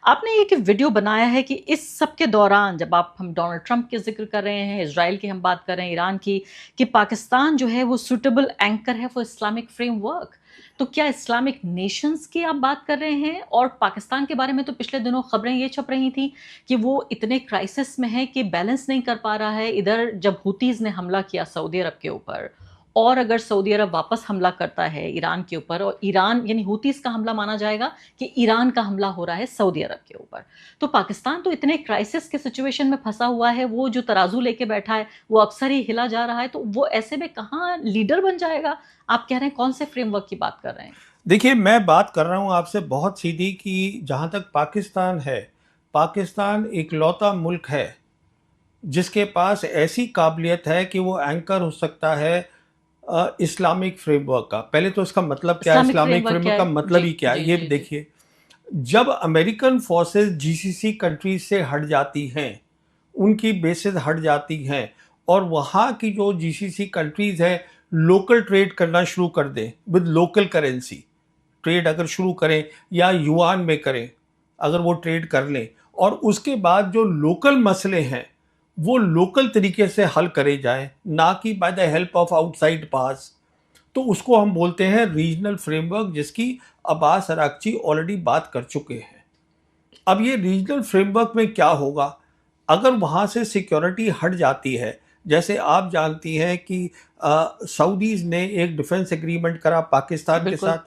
आपने एक वीडियो बनाया है कि इस सब के दौरान जब हम डोनाल्ड ट्रंप के ज़िक्र कर रहे हैं, इज़राइल की हम बात कर रहे हैं, ईरान की, कि पाकिस्तान जो है वो सूटेबल एंकर है फॉर इस्लामिक फ्रेमवर्क। तो क्या इस्लामिक नेशंस की आप बात कर रहे हैं? और पाकिस्तान के बारे में तो पिछले दिनों खबरें ये छप रही थी कि वो इतने क्राइसिस में है कि बैलेंस नहीं कर पा रहा है। इधर जब हुतीज़ ने हमला किया सऊदी अरब के ऊपर, और अगर सऊदी अरब वापस हमला करता है ईरान के ऊपर, और ईरान यानी हुतीज़ का हमला माना जाएगा कि ईरान का हमला हो रहा है सऊदी अरब के ऊपर। तो पाकिस्तान तो इतने क्राइसिस के सिचुएशन में फंसा हुआ है, वो जो तराजू लेके बैठा है वो अक्सर ही हिला जा रहा है, तो वो ऐसे में कहाँ लीडर बन जाएगा? आप कह रहे हैं कौन से फ्रेमवर्क की बात कर रहे हैं? देखिए, मैं बात कर रहा हूँ आपसे बहुत सीधी कि जहाँ तक पाकिस्तान है, पाकिस्तान इकलौता मुल्क है जिसके पास ऐसी काबिलियत है कि वो एंकर हो सकता है इस्लामिक फ्रेमवर्क का। पहले तो इसका मतलब क्या है, इस्लामिक इस्लामिक फ्रेमवर्क क्या फ्रेमवर्क का है? मतलब जी, ही क्या जी, है, ये जी, जी। देखिए। जब अमेरिकन फोर्सेस जीसीसी कंट्रीज से हट जाती हैं, उनकी बेसेस हट जाती हैं और वहाँ की जो जीसीसी कंट्रीज हैं लोकल ट्रेड करना शुरू कर दें विद लोकल करेंसी, ट्रेड अगर शुरू करें या युआन में करें, अगर वो ट्रेड कर लें और उसके बाद जो लोकल मसले हैं वो लोकल तरीके से हल करे जाएं, ना कि by the help of outside पास, तो उसको हम बोलते हैं रीजनल फ्रेमवर्क, जिसकी अब्बास अरागची ऑलरेडी बात कर चुके हैं। अब ये रीजनल फ्रेमवर्क में क्या होगा अगर वहाँ से सिक्योरिटी हट जाती है। जैसे आप जानती हैं कि सऊदीज़ ने एक डिफेंस एग्रीमेंट करा पाकिस्तान के बिल्कुल। साथ,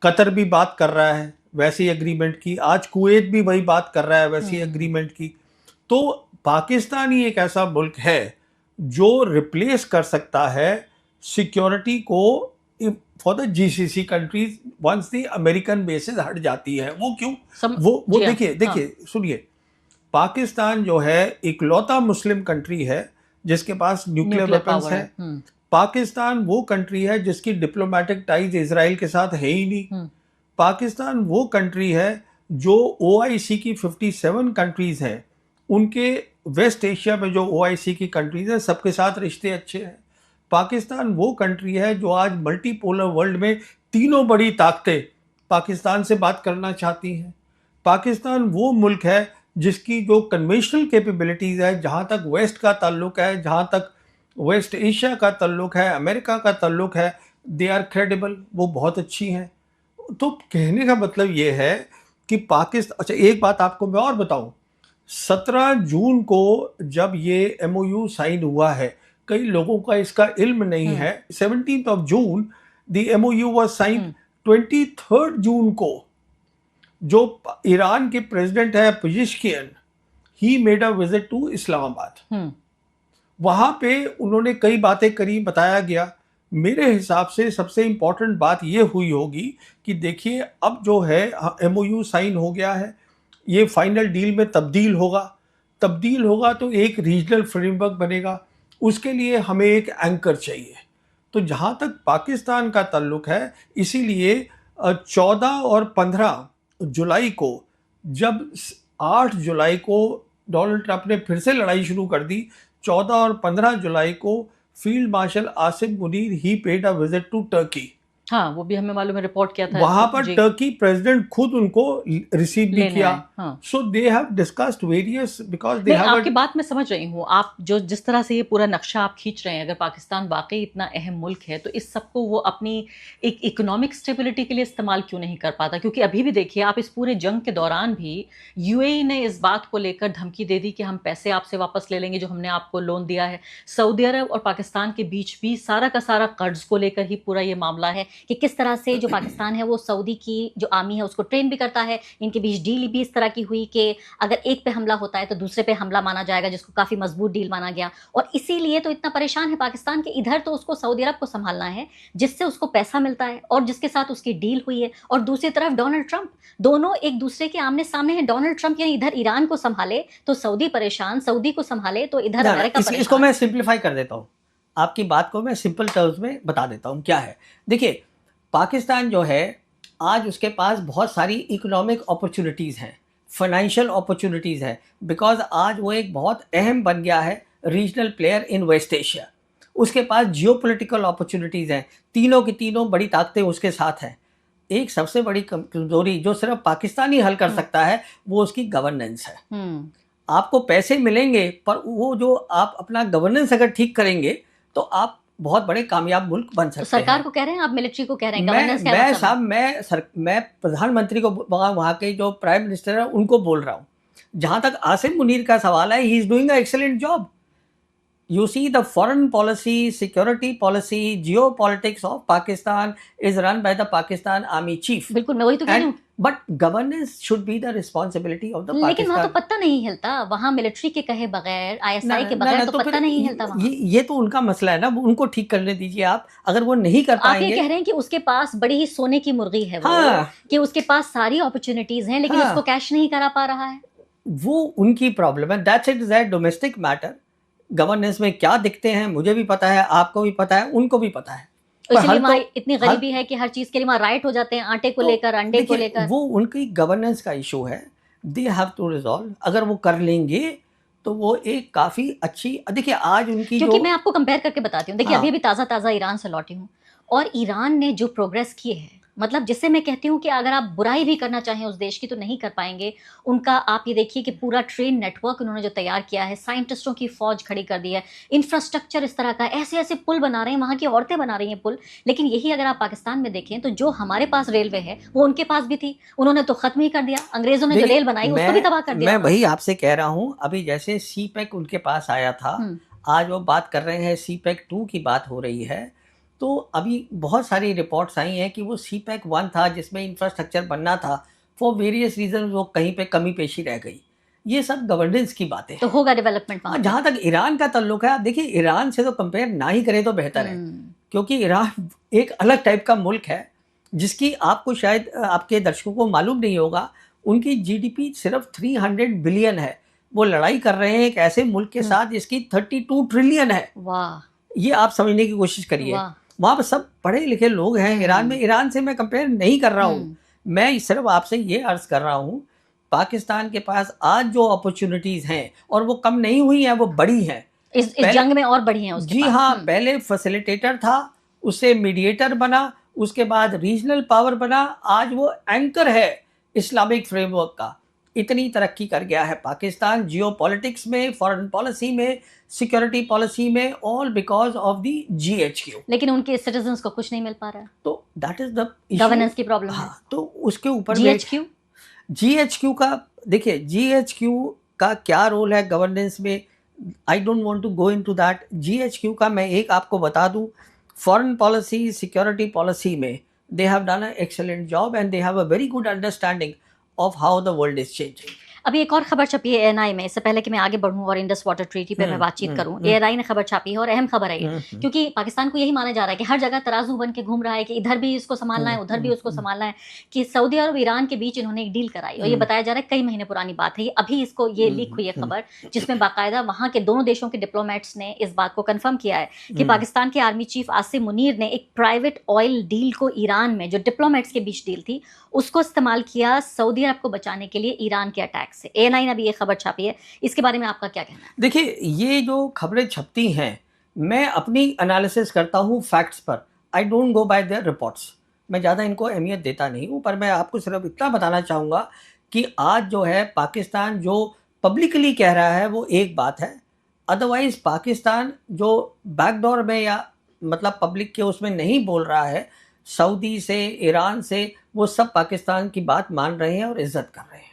कतर भी बात कर रहा है वैसी एग्रीमेंट की, आज कुवैत भी वही बात कर रहा है वैसी हुँ। एग्रीमेंट की। तो पाकिस्तान ही एक ऐसा मुल्क है जो रिप्लेस कर सकता है सिक्योरिटी को for the GCC countries once the American bases हट जाती है। वो क्यों? सम वो जी हाँ, देखिए हाँ। देखिए सुनिए, पाकिस्तान जो है इकलौता मुस्लिम कंट्री है जिसके पास न्यूक्लियर न्यूक्लियर वेपन्स पावर है। हैं। हुँ, पाकिस्तान वो कंट्री है जिसकी डिप्लोमेटिक टाइज इसराइल के साथ है ही नहीं। हुँ। पाकिस्तान वो कंट्री है जो ओआईसी की 57 कंट्रीज हैं, उनके वेस्ट एशिया में जो ओआईसी की कंट्रीज हैं सबके साथ रिश्ते अच्छे हैं। पाकिस्तान वो कंट्री है जो आज मल्टीपोलर वर्ल्ड में तीनों बड़ी ताकतें पाकिस्तान से बात करना चाहती हैं। पाकिस्तान वो मुल्क है जिसकी जो कन्वेंशनल कैपेबिलिटीज़ है, जहाँ तक वेस्ट का ताल्लुक है, जहाँ तक वेस्ट एशिया का ताल्लुक है, अमेरिका का ताल्लुक है, दे आर क्रेडिबल, वो बहुत अच्छी हैं। तो कहने का मतलब ये है कि पाकिस्तान, अच्छा एक बात आपको मैं और बताऊं, 17 जून को जब ये एमओयू साइन हुआ है, कई लोगों का इसका इल्म नहीं हुँ, है। 17th of June the MOU was signed. हुँ, 23rd जून को जो ईरान के प्रेसिडेंट है Pezeshkian, he made a visit to Islamabad. हुँ। वहां पे उन्होंने कई बातें करी, बताया गया। मेरे हिसाब से सबसे इंपॉर्टेंट बात ये हुई होगी कि देखिए अब जो है एमओयू साइन हो गया है, ये फाइनल डील में तब्दील होगा। तब्दील होगा तो एक रीजनल फ्रेमवर्क बनेगा, उसके लिए हमें एक एंकर चाहिए। तो जहाँ तक पाकिस्तान का ताल्लुक है, इसीलिए 14 और 15 जुलाई को, जब 8 जुलाई को डोनाल्ड ट्रंप ने फिर से लड़ाई शुरू कर दी, 14 और 15 जुलाई को फील्ड मार्शल आसिम मुनीर ही paid a visit to Turkey. हाँ, वो भी हमें मालूम है, रिपोर्ट किया था वहां पर जी, टर्की प्रेसिडेंट खुद उनको रिसीव भी लेने किया। आए। हाँ। So they have discussed various because they नहीं, हैव अ, आपकी बात मैं समझ रही हूँ। आप जो जिस तरह से ये पूरा नक्शा आप खींच रहे हैं, अगर पाकिस्तान वाक़ई इतना अहम मुल्क है, तो इस सबको वो अपनी एक इकोनॉमिक स्टेबिलिटी के लिए इस्तेमाल क्यों नहीं कर पाता? क्योंकि अभी भी देखिए, आप इस पूरे जंग के दौरान भी यूएई ने इस बात को लेकर धमकी दे दी कि हम पैसे आपसे वापस ले लेंगे, जो हमने आपको लोन दिया है। सऊदी अरब और पाकिस्तान के बीच भी सारा का सारा कर्ज़ को लेकर ही पूरा ये मामला है कि किस तरह से जो पाकिस्तान है, वो सऊदी की जो आर्मी है, उसको ट्रेन भी करता है। इनके बीच डील भी इस तरह की हुई कि अगर एक पे हमला होता है तो दूसरे पे हमला माना जाएगा, जिसको काफ़ी मजबूत डील माना गया। और इसीलिए तो इतना परेशान है पाकिस्तान कि इधर तो उसको सऊदी अरब को संभालना है, जिससे उसको पैसा मिलता है और जिसके साथ उसकी डील हुई है, और दूसरी तरफ डोनाल्ड ट्रंप। दोनों एक दूसरे के आमने सामने हैं। डोनाल्ड ट्रंप यानी इधर ईरान को संभाले तो सऊदी परेशान, सऊदी को संभाले तो इधर ना अमेरिका इसको परेशान। मैं सिंप्लीफाई कर देता हूँ। आपकी बात को मैं सिंपल टर्म्स में बता देता हूँ क्या है। देखिए, पाकिस्तान जो है आज उसके पास बहुत सारी इकोनॉमिक अपॉर्चुनिटीज़ हैं, फाइनेंशियल अपॉर्चुनिटीज़ हैं, बिकॉज आज वो एक बहुत अहम बन गया है regional player in West Asia. उसके पास जियोपॉलिटिकल अपॉर्चुनिटीज़ हैं, तीनों की तीनों बड़ी ताकतें उसके साथ हैं। एक सबसे बड़ी कमजोरी जो सिर्फ पाकिस्तान ही हल कर सकता है, वो उसकी गवर्नेंस है। आपको पैसे मिलेंगे, पर वो जो आप अपना गवर्नेंस अगर ठीक करेंगे तो आप बहुत बड़े कामयाब मुल्क बन तो सकते सरकार हैं। को कह रहे हैं, आप मिलिट्री को कह रहे हैं, मैं गवर्नेंस क्या मैं मतलब है? साहब मैं प्रधानमंत्री को, वहाँ के जो प्राइम मिनिस्टर है उनको बोल रहा हूँ। जहाँ तक आसिम मुनीर का सवाल है, he is doing a excellent job. You see, the foreign policy, security policy, geopolitics of Pakistan is run by the Pakistan Army Chief. बिल्कुल, मैं वही तो कह रही And हूँ। but governance should be the responsibility of the लेकिन वहां तो Pakistan. पत्ता नहीं हिलता, वहां मिलिट्री के कहे बगैर, आईएसआई के ना बगैर ना तो तो पत्ता फिर नहीं हिलता वहां। ये तो उनका मसला है ना, वो उनको ठीक करने दीजिए आप। अगर वो नहीं कर आप ये पाएंगे, कह रहे हैं कि उसके पास बड़ी ही सोने की मुर्गी है वो, हाँ, कि उसके पास सारी अपॉर्चुनिटीज हैं, लेकिन हाँ, उसको कैश नहीं करा पा रहा है। वो उनकी प्रॉब्लम है। That's it, that domestic matter. Governance में क्या दिखते हैं मुझे भी पता है, आपको भी पता है, उनको भी पता है। पर इसलिए हल वहां तो इतनी हल गरीबी है कि हर चीज के लिए वहां राइट हो जाते हैं, आटे को तो लेकर, अंडे को देखिए, लेकर। वो उनकी गवर्नेंस का इशू है। They have to resolve. अगर वो कर लेंगे तो वो एक काफी अच्छी, देखिए आज उनकी क्योंकि जो, मैं आपको कंपेयर करके बताती हूँ, देखिए हाँ, अभी भी ताज़ा ताज़ा ईरान से लौटी हूँ, और ईरान ने जो प्रोग्रेस की है, मतलब जिससे मैं कहती हूँ कि अगर आप बुराई भी करना चाहें उस देश की तो नहीं कर पाएंगे। उनका आप ये देखिए कि पूरा ट्रेन नेटवर्क उन्होंने जो तैयार किया है, साइंटिस्टों की फौज खड़ी कर दी है, इंफ्रास्ट्रक्चर इस तरह का, ऐसे ऐसे पुल बना रहे हैं, वहाँ की औरतें बना रही हैं पुल। लेकिन यही अगर आप पाकिस्तान में देखें तो जो हमारे पास रेलवे है वो उनके पास भी थी, उन्होंने तो खत्म ही कर दिया। अंग्रेजों ने जो देखिए, रेल बनाई उसको भी तबाह कर दिया मैं उन्होंने। वही आपसे कह रहा हूँ। अभी जैसे सी पैक उनके पास आया था, आज वो बात कर रहे हैं, सी पैक 2 की बात हो रही है। तो अभी बहुत सारी रिपोर्ट्स आई हैं कि वो सी पैक 1 था जिसमें इंफ्रास्ट्रक्चर बनना था, फॉर वेरियस रीजन वो कहीं पे कमी पेशी रह गई। ये सब गवर्नेंस की बातें तो हैं। होगा डेवलपमेंट हाँ, वहाँ पे। जहाँ तक ईरान का ताल्लुक है, आप देखिए ईरान से तो कंपेयर ना ही करें तो बेहतर है, क्योंकि ईरान एक अलग टाइप का मुल्क है जिसकी आपको शायद आपके दर्शकों को मालूम नहीं होगा। उनकी जीडीपी सिर्फ 300 बिलियन है। वो लड़ाई कर रहे हैं एक ऐसे मुल्क के साथ जिसकी 32 ट्रिलियन है। वाह, ये आप समझने की कोशिश करिए। वाह। वहाँ पर सब पढ़े लिखे लोग हैं ईरान में। ईरान से मैं कंपेयर नहीं कर रहा हूँ, मैं सिर्फ आपसे ये अर्ज कर रहा हूँ, पाकिस्तान के पास आज जो अपॉर्चुनिटीज हैं, और वो कम नहीं हुई हैं, वो बड़ी हैं। इस जंग में और बढ़ी हैं उसके जी पास। हाँ, पहले फैसिलिटेटर था, उससे मीडिएटर बना, उसके बाद रीजनल पावर बना, आज वो एंकर है इस्लामिक फ्रेमवर्क का। इतनी तरक्की कर गया है पाकिस्तान, जियोपॉलिटिक्स में, फॉरेन पॉलिसी में, सिक्योरिटी पॉलिसी में, all because of the GHQ. लेकिन उनके सिटीजन्स को कुछ नहीं मिल पा रहा है, तो दैट इज द गवर्नेंस की प्रॉब्लम है। हाँ, तो उसके ऊपर जीएचक्यू जीएचक्यू का देखिए, जीएचक्यू का क्या रोल है गवर्नेंस में, I don't want to go into that. GHQ का मैं एक आपको बता दूं, फॉरेन पॉलिसी, सिक्योरिटी पॉलिसी में they have done a excellent job and they have a very good understanding of how the world is changing. अभी एक और खबर छपी है एएनआई में, इससे पहले कि मैं आगे बढ़ूं और इंडस वाटर ट्रीटी पे मैं बातचीत करूं, एएनआई ने खबर छापी है और अहम खबर है ये, क्योंकि पाकिस्तान को यही माना जा रहा है कि हर जगह तराजू बन के घूम रहा है कि इधर भी इसको संभालना है, उधर भी उसको संभालना है, कि सऊदी अरब ईरान के बीच इन्होंने एक डील कराई, और ये बताया जा रहा है कई महीने पुरानी बात है ये। अभी इसको ये लीक हुई है खबर, जिसमें बाकायदा वहां के दोनों देशों के डिप्लोमेट्स ने इस बात को कंफर्म किया है कि पाकिस्तान के आर्मी चीफ आसिम मुनीर ने एक प्राइवेट ऑयल डील को ईरान में, जो डिप्लोमेट्स के बीच डील थी, उसको इस्तेमाल किया सऊदी अरब को बचाने के लिए ईरान के अटैक से। एएनआई ने अभी ये खबर छापी है, इसके बारे में आपका क्या कहना है? देखिए, ये जो खबरें छपती हैं, मैं अपनी एनालिसिस करता हूँ फैक्ट्स पर। I don't go bye there reports. मैं ज़्यादा इनको अहमियत देता नहीं हूँ, पर मैं आपको सिर्फ इतना बताना चाहूँगा कि आज जो है पाकिस्तान जो पब्लिकली कह रहा है वो एक बात है, अदरवाइज पाकिस्तान जो बैकडोर में या मतलब पब्लिक के उसमें नहीं बोल रहा है, सऊदी से, ईरान से, वो सब पाकिस्तान की बात मान रहे हैं और इज्जत कर रहे हैं।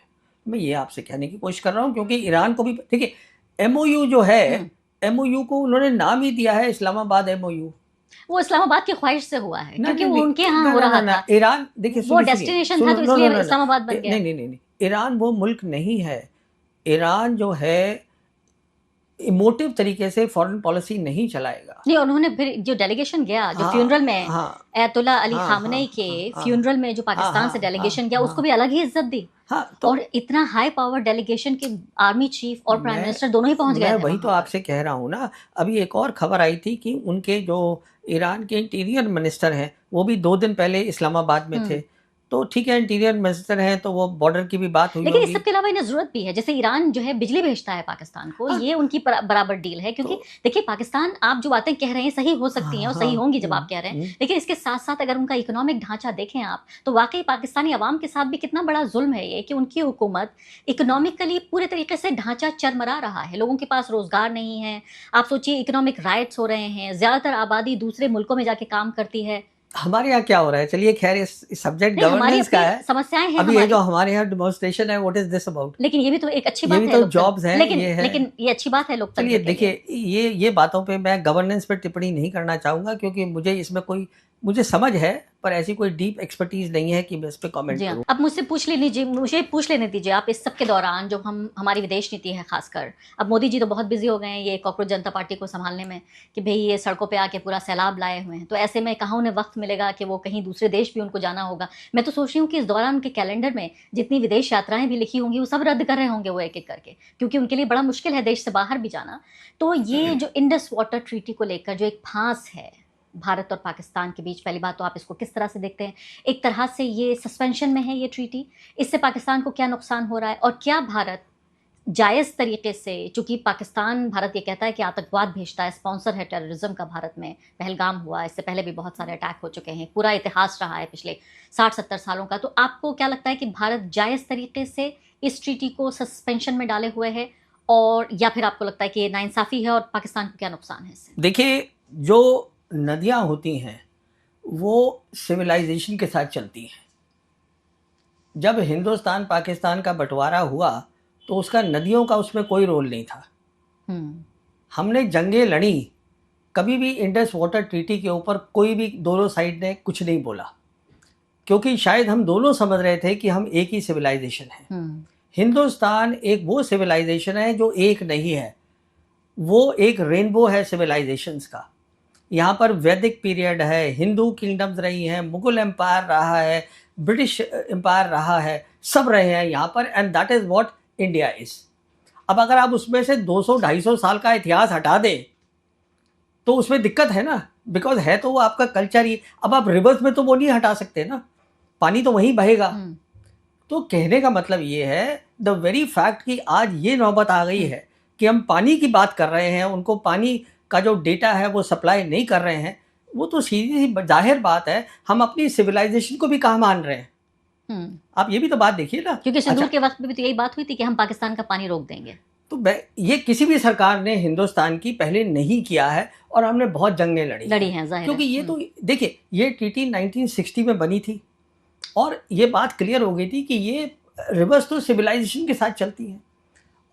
मैं ये आपसे कहने की कोशिश कर रहा हूँ, क्योंकि ईरान को भी देखिए, एमओयू जो है, एमओयू को उन्होंने नाम ही दिया है इस्लामाबाद एमओयू। वो इस्लामाबाद की ख्वाहिश से हुआ है, क्योंकि वो उनके यहाँ हो रहा था। ईरान देखिए, वो डेस्टिनेशन था तो इसलिए इस्लामाबाद बन गया। नहीं, ईरान वो मुल्क नहीं है। ईरान जो है इमोटिव तरीके से फॉरेन पॉलिसी नहीं चलाएगा। नहीं, उन्होंने फिर जो डेलीगेशन गया, जो फ्यूनरल में अयतुल्ला अली खामनेई के फ्यूनरल में जो पाकिस्तान से डेलीगेशन गया, उसको भी अलग ही इज्जत दी। तो और इतना हाई पावर डेलीगेशन के आर्मी चीफ और प्राइम मिनिस्टर दोनों ही पहुंच गए थे। वही तो आपसे कह रहा हूँ ना। अभी एक और खबर आई थी कि उनके जो ईरान के इंटीरियर मिनिस्टर हैं, वो भी 2 दिन पहले इस्लामाबाद में थे। तो ठीक है, इंटीरियर मिनिस्टर हैं तो वो बॉर्डर की भी बात हुई लेकिन इस होगी। सब के अलावा इन्हें जरूरत भी है, जैसे ईरान जो है बिजली भेजता है पाकिस्तान को, हाँ, ये उनकी बराबर डील है, क्योंकि तो देखिए पाकिस्तान, आप जो बातें कह रहे हैं सही हो सकती हैं और सही हाँ, होंगी जब आप कह रहे हैं, लेकिन इसके साथ साथ अगर उनका इकोनॉमिक ढांचा देखें आप, तो वाकई पाकिस्तानी अवाम के साथ भी कितना बड़ा जुल्म है ये कि उनकी हुकूमत इकोनॉमिकली पूरे तरीके से ढांचा चरमरा रहा है, लोगों के पास रोजगार नहीं है। आप सोचिए, इकोनॉमिक राइट्स हो रहे हैं, ज्यादातर आबादी दूसरे मुल्कों में जाके काम करती है। हमारे यहाँ क्या हो रहा है, चलिए खैर इस सब्जेक्ट नहीं, हमारी गवर्नेंस का अपनी है। समस्याएं हैं अभी ये जो हमारी, हमारे यहाँ डेमोन्स्ट्रेशन है, व्हाट इज दिस अबाउट? लेकिन ये भी तो एक अच्छी ये बात भी है तो लोकतंत्र, जॉब्स हैं, लेकिन ये है। लेकिन ये अच्छी बात है लोकतंत्र चलिए के लिए। देखिए, ये बातों पे मैं गवर्नेंस पे टिप्पणी नहीं करना चाहूँगा, क्योंकि मुझे इसमें कोई, मुझे समझ है पर ऐसी कोई डीप एक्सपर्टीज नहीं है कि मैं इस पे कमेंट जी हाँ, करूँ। अब मुझे पूछ लेने दीजिए आप इस सब के दौरान, जो हमारी विदेश नीति है खासकर, अब मोदी जी तो बहुत बिजी हो गए हैं ये कॉकरोच जनता पार्टी को संभालने में, कि भाई ये सड़कों पे आके पूरा सैलाब लाए हुए हैं, तो ऐसे में कहाँ उन्हें वक्त मिलेगा कि वो कहीं दूसरे देश भी उनको जाना होगा। मैं तो सोच रही हूँ कि इस दौरान उनके कैलेंडर में जितनी विदेश यात्राएं भी लिखी होंगी वो सब रद्द कर रहे होंगे वो एक एक करके, क्योंकि उनके लिए बड़ा मुश्किल है देश से बाहर भी जाना। तो ये जो इंडस वाटर ट्रीटी को लेकर जो एक फांस है भारत और पाकिस्तान के बीच, पहली बात तो आप इसको किस तरह से देखते हैं? एक तरह से ये सस्पेंशन में है ये ट्रीटी, इससे पाकिस्तान को क्या नुकसान हो रहा है, और क्या भारत जायज़ तरीके से, चूंकि पाकिस्तान, भारत ये कहता है कि आतंकवाद भेजता है, स्पॉन्सर है टेररिज्म का भारत में, पहलगाम हुआ, इससे पहले भी बहुत सारे अटैक हो चुके हैं, पूरा इतिहास रहा है पिछले 60-70 सालों का, तो आपको क्या लगता है कि भारत जायज़ तरीके से इस ट्रीटी को सस्पेंशन में डाले हुए है, और या फिर आपको लगता है कि ये नाइंसाफ़ी है और पाकिस्तान को क्या नुकसान है इससे? देखिए, जो नदियाँ होती हैं वो सिविलाइजेशन के साथ चलती हैं। जब हिंदुस्तान पाकिस्तान का बंटवारा हुआ तो उसका नदियों का उसमें कोई रोल नहीं था। हमने जंगें लड़ी, कभी भी इंडस वाटर ट्रीटी के ऊपर कोई भी दोनों साइड ने कुछ नहीं बोला, क्योंकि शायद हम दोनों समझ रहे थे कि हम एक ही सिविलाइजेशन है। हिंदुस्तान एक वो सिविलाइजेशन है जो एक नहीं है, वो एक रेनबो है सिविलाइजेशंस का। यहाँ पर वैदिक पीरियड है, हिंदू किंगडम्स रही हैं, मुगल एम्पायर रहा है, ब्रिटिश एम्पायर रहा है, सब रहे हैं यहाँ पर, and that is what India is. अब अगर आप उसमें से 200-250 साल का इतिहास हटा दें तो उसमें दिक्कत है ना, बिकॉज है तो वो आपका कल्चर ही। अब आप रिवर्स में तो वो नहीं हटा सकते ना, पानी तो वहीं बहेगा। तो कहने का मतलब ये है, द वेरी फैक्ट कि आज ये नौबत आ गई है कि हम पानी की बात कर रहे हैं, उनको पानी का जो डेटा है वो सप्लाई नहीं कर रहे हैं, वो तो सीधी सी जाहिर बात है, हम अपनी सिविलाइजेशन को भी कहाँ मान रहे हैं। आप ये भी तो बात देखिए ना, क्योंकि सिंदूर के वक्त में भी तो यही बात हुई थी कि हम पाकिस्तान का पानी रोक देंगे। तो ये किसी भी सरकार ने हिंदुस्तान की पहले नहीं किया है, और हमने बहुत जंगें लड़ी हैं, जाहिर है। क्योंकि ये तो देखिए, ये ट्रीटी 1960 में बनी थी और ये बात क्लियर हो गई थी कि ये रिवर्स तो सिविलाइजेशन के साथ चलती है।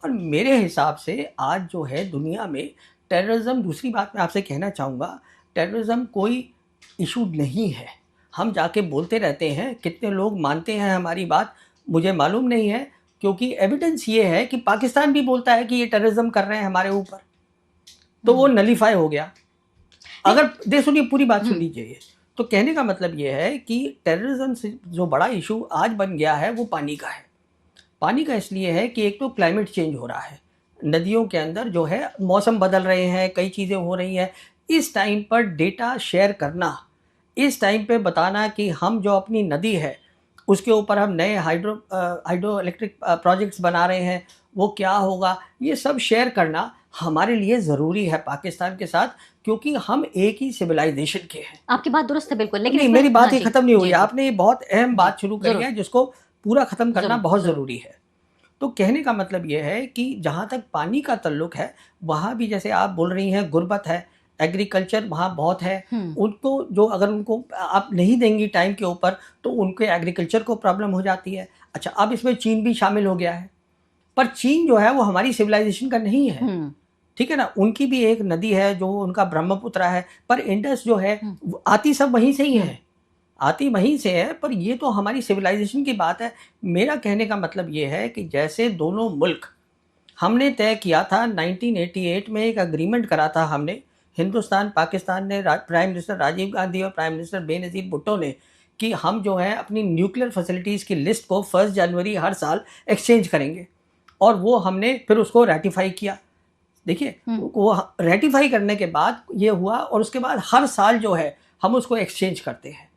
और मेरे हिसाब से आज जो है दुनिया में टेररिज्म, दूसरी बात मैं आपसे कहना चाहूँगा, टेररिज्म कोई इशू नहीं है। हम जाके बोलते रहते हैं, कितने लोग मानते हैं हमारी बात मुझे मालूम नहीं है, क्योंकि एविडेंस ये है कि पाकिस्तान भी बोलता है कि ये टेररिज्म कर रहे हैं हमारे ऊपर, तो वो नलीफाई हो गया। अगर सुनिए, पूरी बात सुन लीजिए। तो कहने का मतलब ये है कि टेररिज्म से जो बड़ा इशू आज बन गया है वो पानी का है। पानी का इसलिए है कि एक तो क्लाइमेट चेंज हो रहा है, नदियों के अंदर जो है मौसम बदल रहे हैं, कई चीज़ें हो रही हैं। इस टाइम पर डेटा शेयर करना, इस टाइम पे बताना कि हम जो अपनी नदी है उसके ऊपर हम नए हाइड्रो इलेक्ट्रिक प्रोजेक्ट्स बना रहे हैं, वो क्या होगा, ये सब शेयर करना हमारे लिए ज़रूरी है पाकिस्तान के साथ, क्योंकि हम एक ही सिविलाइजेशन के हैं। आपकी बात दुरुस्त है बिल्कुल, लेकिन नहीं, मेरी बात ही खत्म नहीं हुई। जी। आपने ये बहुत अहम बात शुरू करी है जिसको पूरा ख़त्म करना बहुत ज़रूरी है। तो कहने का मतलब ये है कि जहाँ तक पानी का ताल्लुक है, वहाँ भी जैसे आप बोल रही हैं गुर्बत है, एग्रीकल्चर वहाँ बहुत है, उनको जो अगर उनको आप नहीं देंगी टाइम के ऊपर तो उनके एग्रीकल्चर को प्रॉब्लम हो जाती है। अच्छा, अब इसमें चीन भी शामिल हो गया है, पर चीन जो है वो हमारी सिविलाइजेशन का नहीं है, ठीक है ना। उनकी भी एक नदी है जो उनका ब्रह्मपुत्र है, पर इंडस जो है आती सब वहीं से ही है, आती वहीं से है, पर ये तो हमारी सिविलाइजेशन की बात है। मेरा कहने का मतलब ये है कि जैसे दोनों मुल्क, हमने तय किया था 1988 में, एक अग्रीमेंट करा था हमने, हिंदुस्तान पाकिस्तान ने, प्राइम मिनिस्टर राजीव गांधी और प्राइम मिनिस्टर बेनज़ीर भुट्टो ने, कि हम जो है अपनी न्यूक्लियर फैसिलिटीज़ की लिस्ट को 1 जनवरी हर साल एक्सचेंज करेंगे, और वो हमने फिर उसको रेटिफाई किया। देखिए, वो रेटिफाई करने के बाद ये हुआ, और उसके बाद हर साल जो है हम उसको एक्सचेंज करते हैं।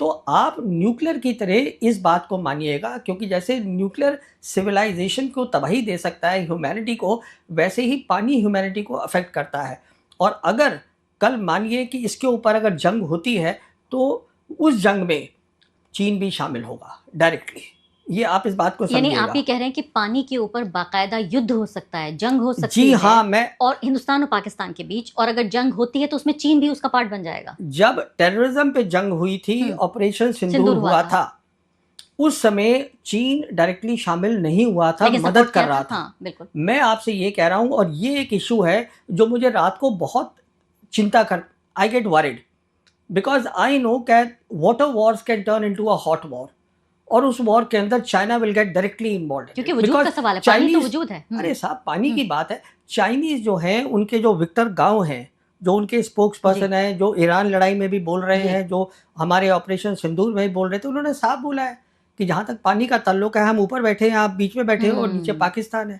तो आप न्यूक्लियर की तरह इस बात को मानिएगा, क्योंकि जैसे न्यूक्लियर सिविलाइजेशन को तबाही दे सकता है ह्यूमैनिटी को, वैसे ही पानी ह्यूमैनिटी को अफेक्ट करता है। और अगर कल मानिए कि इसके ऊपर अगर जंग होती है तो उस जंग में चीन भी शामिल होगा डायरेक्टली। ये आप इस बात को यानी समझिएगा। आप ये कह रहे हैं कि पानी के ऊपर बाकायदा युद्ध हो सकता है, जंग हो सकती जी है हाँ, मैं और हिंदुस्तान और पाकिस्तान के बीच, और अगर जंग होती है तो उसमें चीन भी उसका पार्ट बन जाएगा। जब टेररिज्म पे जंग हुई थी, ऑपरेशन सिंदूर हुआ था, उस समय चीन डायरेक्टली शामिल नहीं हुआ था, लेकिन मदद support कर किया रहा था। था। हाँ, बिल्कुल। मैं आपसे ये कह रहा हूँ, और ये एक इशू है जो मुझे रात को बहुत चिंता कर, I get worried because I know cold water wars can turn into a hot war, और उस वॉर के अंदर China will get directly involve, क्योंकि वजूद का सवाल है, पानी तो वजूद है। अरे साहब, पानी की बात है। चाइनीज जो हैं, उनके जो विक्टर गांव हैं, जो उनके स्पोक्स पर्सन हैं, जो ईरान लड़ाई में भी बोल रहे हैं, जो हमारे ऑपरेशन सिंदूर में भी बोल रहे थे, उन्होंने साफ बोला है कि जहां तक पानी का ताल्लुक है, हम ऊपर बैठे हैं, आप बीच में बैठे हो और नीचे पाकिस्तान है।